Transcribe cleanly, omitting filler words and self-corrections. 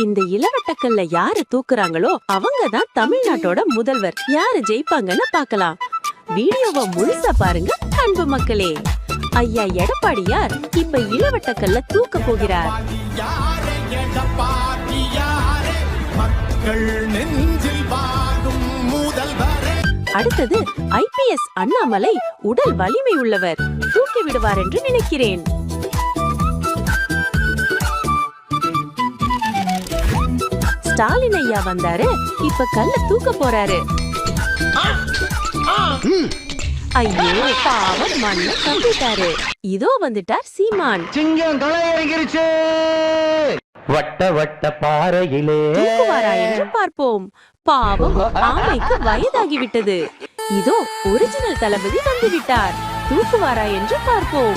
இந்த இளவட்டக்கல்ல யாரு தூக்குறாங்களோ அவங்கதான் தமிழ்நாட்டோட முதல்வர். யாரு ஜெயிப்பாங்கன்னு பார்க்கலாம். வீடியோவை முழுசா பாருங்க அன்பு மக்களே. ஐயா எடப்பாடியார் இப்ப இளவட்டக்கல்ல தூக்க போகிறார். அடுத்தது IPS அண்ணாமலை உடல் வலிமை உள்ளவர், தூக்கி விடுவார் என்று நினைக்கிறேன். ஸ்டாலின் ஐயா வந்தாரு, இப்ப கல்ல தூக்க போறாரு. ஐயோ பாவம், மண்ண கம்பிட்டாரு. இதோ வந்துட்டார் சீமான். சிங்கம் களை இறங்கிருச்சு. வட்ட வட்ட பாறையிலே தூக்குவாரா என்று பார்ப்போம். பாவம், ஆமைக்கு வயதாகிவிட்டது. இதோ ஒரிஜினல் தளபதி வந்துவிட்டார். தூக்குவாரா என்று பார்ப்போம்.